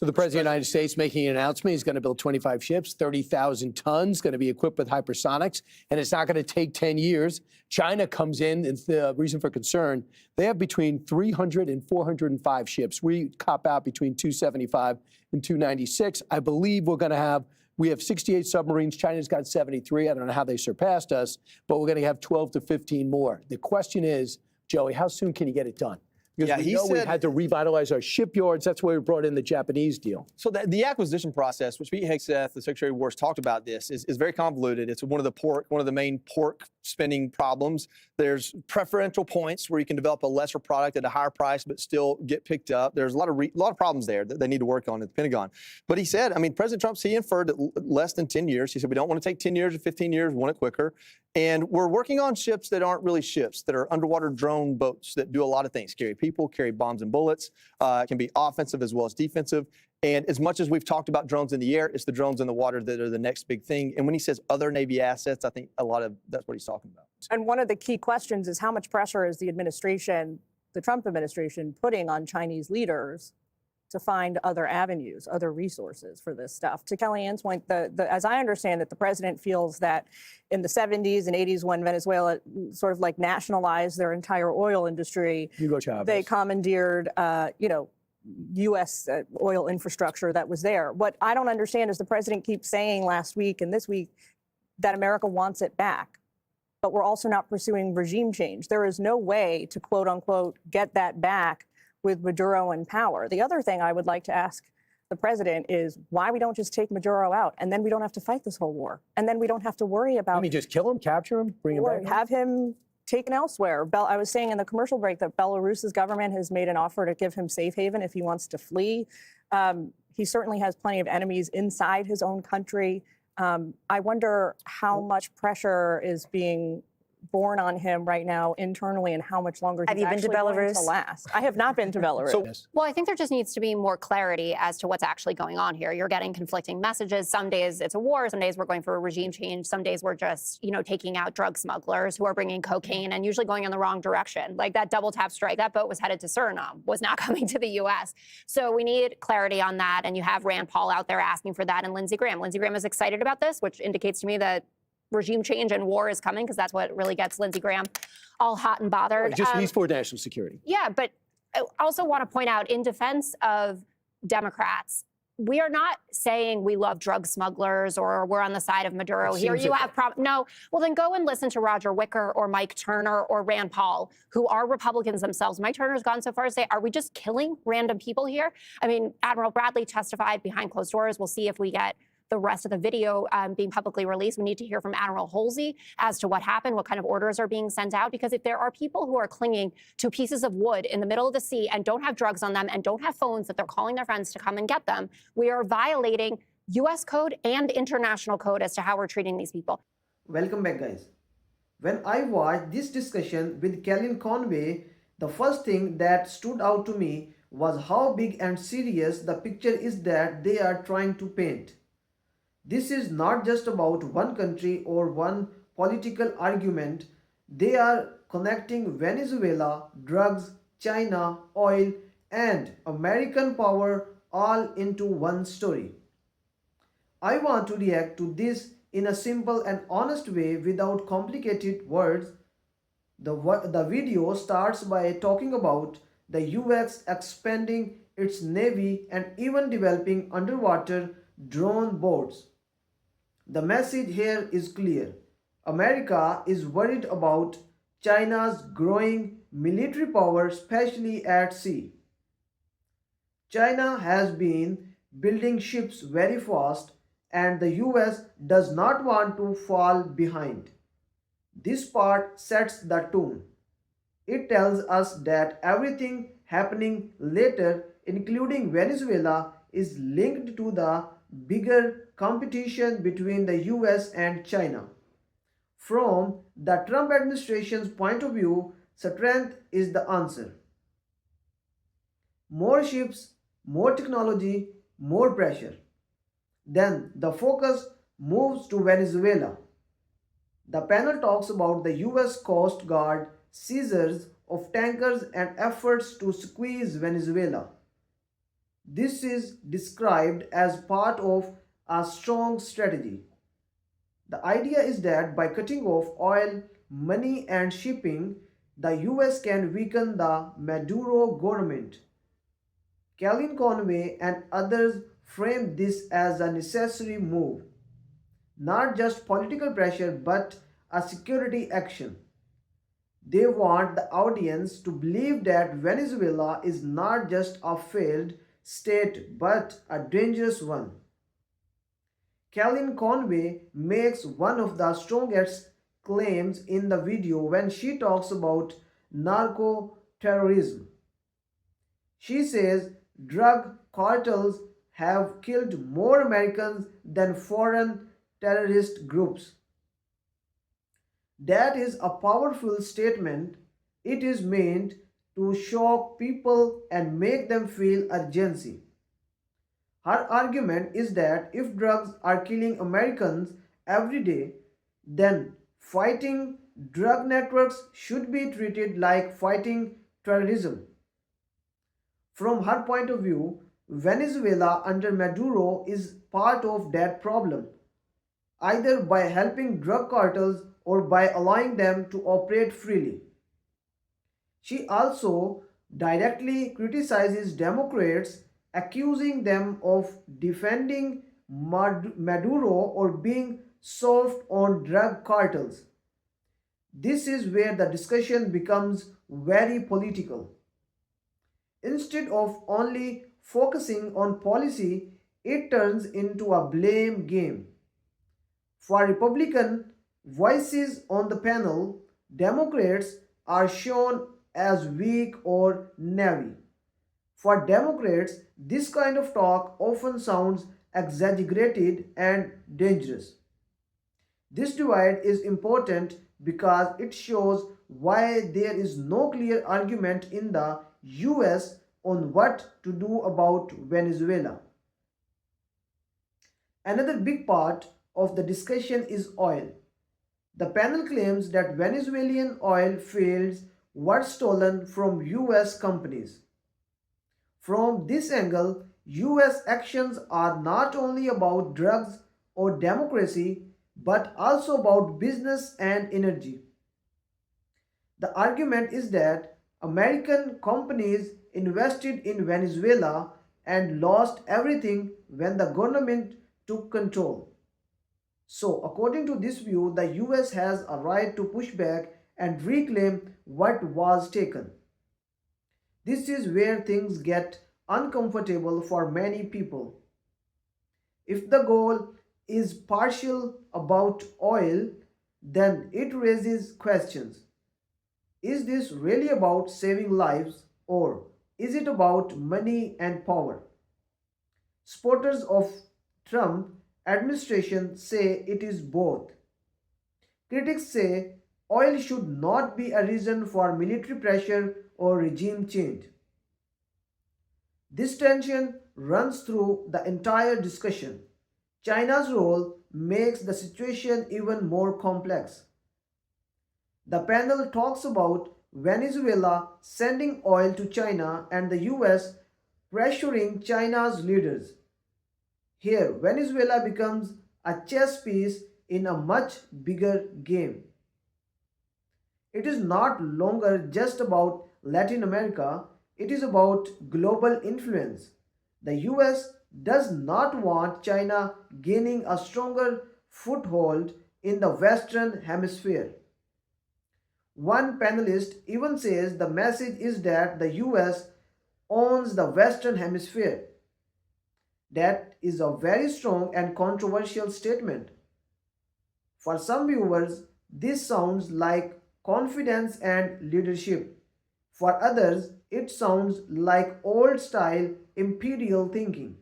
So the President of the United States making an announcement, he's going to build 25 ships, 30,000 tons, going to be equipped with hypersonics, and it's not going to take 10 years. China comes in, it's the reason for concern. They have between 300 and 405 ships. We cop out between 275 and 296. I believe we have 68 submarines. China's got 73. I don't know how they surpassed us, but we're going to have 12 to 15 more. The question is, Joey, how soon can you get it done? Because we had to revitalize our shipyards. That's why we brought in the Japanese deal. So the acquisition process, which Pete Hegseth, the Secretary of War, talked about this, is very convoluted. It's one of the main pork spending problems. There's preferential points where you can develop a lesser product at a higher price but still get picked up. There's a lot of problems there that they need to work on at the Pentagon. But he said, I mean, President Trump, he inferred that less than 10 years. He said we don't want to take 10 years or 15 years, we want it quicker. And we're working on ships that aren't really ships, that are underwater drone boats that do a lot of things, carry people, carry bombs and bullets, can be offensive as well as defensive. And as much as we've talked about drones in the air, it's the drones in the water that are the next big thing. And when he says other Navy assets, I think that's what he's talking about. And one of the key questions is how much pressure is the Trump administration, putting on Chinese leaders to find other avenues, other resources for this stuff. To Kellyanne's point, as I understand it, the president feels that in the 70s and 80s, when Venezuela sort of like nationalized their entire oil industry, they commandeered, U.S. Oil infrastructure that was there. What I don't understand is the president keeps saying last week and this week that America wants it back, but we're also not pursuing regime change. There is no way to, quote unquote, get that back with Maduro in power. The other thing I would like to ask the president is why we don't just take Maduro out, and then we don't have to fight this whole war, and then we don't have to worry about. I mean, just kill him, capture him, bring him back. Have him taken elsewhere. I was saying in the commercial break that Belarus's government has made an offer to give him safe haven if he wants to flee. He certainly has plenty of enemies inside his own country. I wonder how much pressure is being borne on him right now internally and how much longer he's actually going to last. I have not been to Belarus. Well, I think there just needs to be more clarity as to what's actually going on here. You're getting conflicting messages. Some days it's a war. Some days we're going for a regime change. Some days we're just, taking out drug smugglers who are bringing cocaine and usually going in the wrong direction. Like that double tap strike, that boat was headed to Suriname, was not coming to the U.S. So we need clarity on that. And you have Rand Paul out there asking for that, and Lindsey Graham. Lindsey Graham is excited about this, which indicates to me that regime change and war is coming, because that's what really gets Lindsey Graham all hot and bothered. It just needs for national security. Yeah, but I also want to point out, in defense of Democrats, we are not saying we love drug smugglers or we're on the side of Maduro. Here you have no. Well, then go and listen to Roger Wicker or Mike Turner or Rand Paul, who are Republicans themselves. Mike Turner's gone so far as to say, are we just killing random people here? I mean, Admiral Bradley testified behind closed doors. We'll see if we get the rest of the video being publicly released. We need to hear from Admiral Halsey as to what happened, what kind of orders are being sent out, because if there are people who are clinging to pieces of wood in the middle of the sea and don't have drugs on them and don't have phones that they're calling their friends to come and get them, we are violating U.S. code and international code as to how we're treating these people. Welcome back, guys. When I watched this discussion with Kellyanne Conway, the first thing that stood out to me was how big and serious the picture is that they are trying to paint. This is not just about one country or one political argument. They are connecting Venezuela, drugs, China, oil, and American power all into one story. I want to react to this in a simple and honest way without complicated words. The video starts by talking about the US expanding its navy and even developing underwater drone boats. The message here is clear. America is worried about China's growing military power, especially at sea. China has been building ships very fast, and the US does not want to fall behind. This part sets the tone. It tells us that everything happening later, including Venezuela, is linked to the bigger competition between the US and China. From the Trump administration's point of view, strength is the answer. More ships, more technology, more pressure. Then the focus moves to Venezuela. The panel talks about the US Coast Guard seizures of tankers and efforts to squeeze Venezuela. This is described as part of a strong strategy. The idea is that by cutting off oil, money, and shipping, the US can weaken the Maduro government. Kellyanne Conway and others framed this as a necessary move, not just political pressure but a security action. They want the audience to believe that Venezuela is not just a failed state but a dangerous one. Kellyanne Conway makes one of the strongest claims in the video when she talks about narco-terrorism. She says drug cartels have killed more Americans than foreign terrorist groups. That is a powerful statement. It is meant to shock people and make them feel urgency. Her argument is that if drugs are killing Americans every day, then fighting drug networks should be treated like fighting terrorism. From her point of view, Venezuela under Maduro is part of that problem, either by helping drug cartels or by allowing them to operate freely. She also directly criticizes Democrats, accusing them of defending Maduro or being soft on drug cartels. This is where the discussion becomes very political. Instead of only focusing on policy, it turns into a blame game. For Republican voices on the panel, Democrats are shown as weak or naive. For Democrats, this kind of talk often sounds exaggerated and dangerous. This divide is important because it shows why there is no clear argument in the US on what to do about Venezuela. Another big part of the discussion is oil. The panel claims that Venezuelan oil fields were stolen from US companies. From this angle, US actions are not only about drugs or democracy but also about business and energy. The argument is that American companies invested in Venezuela and lost everything when the government took control. So, according to this view, the US has a right to push back and reclaim what was taken. This is where things get uncomfortable for many people. If the goal is partial about oil, then it raises questions. Is this really about saving lives or is it about money and power? Supporters of Trump administration say it is both. Critics say oil should not be a reason for military pressure or regime change. This tension runs through the entire discussion. China's role makes the situation even more complex. The panel talks about Venezuela sending oil to China and the US pressuring China's leaders. Here, Venezuela becomes a chess piece in a much bigger game. It is not longer just about Latin America, it is about global influence. The US does not want China gaining a stronger foothold in the Western Hemisphere. One panelist even says the message is that the US owns the Western Hemisphere. That is a very strong and controversial statement. For some viewers, this sounds like confidence and leadership. For others, it sounds like old style imperial thinking.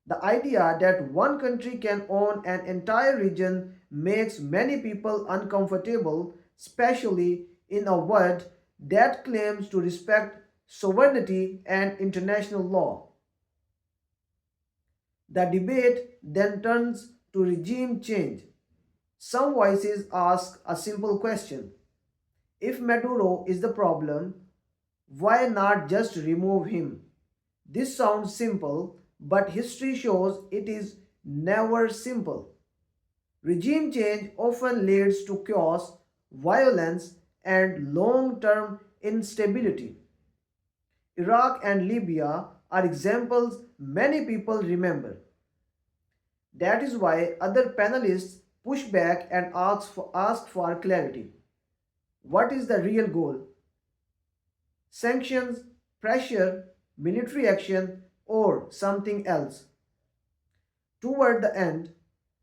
The idea that one country can own an entire region makes many people uncomfortable, especially in a world that claims to respect sovereignty and international law. The debate then turns to regime change. Some voices ask a simple question. If Maduro is the problem, why not just remove him? This sounds simple, but history shows it is never simple. Regime change often leads to chaos, violence, and long term instability. Iraq and Libya are examples many people remember. That is why other panelists push back and ask for clarity. What is the real goal? Sanctions, pressure, military action, or something else? Toward the end,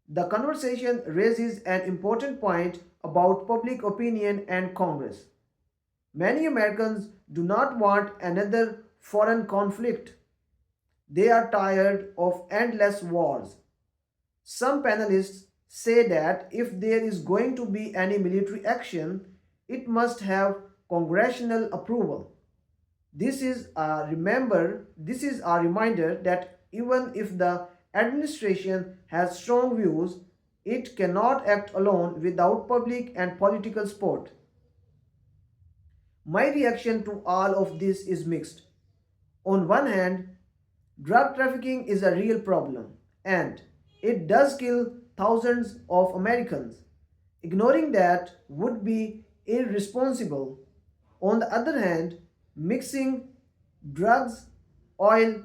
the conversation raises an important point about public opinion and Congress. Many Americans do not want another foreign conflict. They are tired of endless wars. Some panelists say that if there is going to be any military action, it must have congressional approval. This is a reminder that even if the administration has strong views, it cannot act alone without public and political support. My reaction to all of this is mixed. On one hand, drug trafficking is a real problem and it does kill thousands of Americans. Ignoring that would be irresponsible. On the other hand, mixing drugs, oil,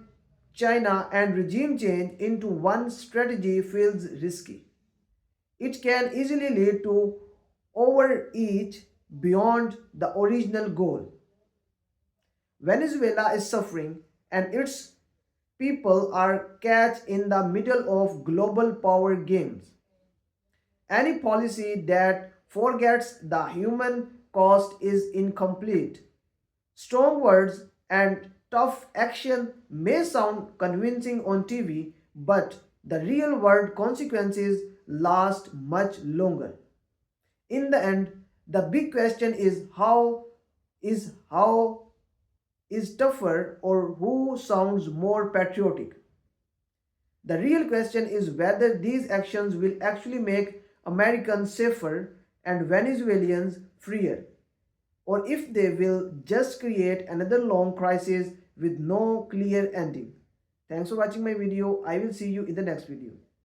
China, and regime change into one strategy feels risky. It can easily lead to overreach beyond the original goal. Venezuela is suffering and its people are caught in the middle of global power games. Any policy that forgets the human cost is incomplete. Strong words and tough action may sound convincing on TV, but the real world consequences last much longer. In the end, the big question is how is tougher or who sounds more patriotic. The real question is whether these actions will actually make Americans safer and Venezuelans freer, or if they will just create another long crisis with no clear ending. Thanks for watching my video. I will see you in the next video.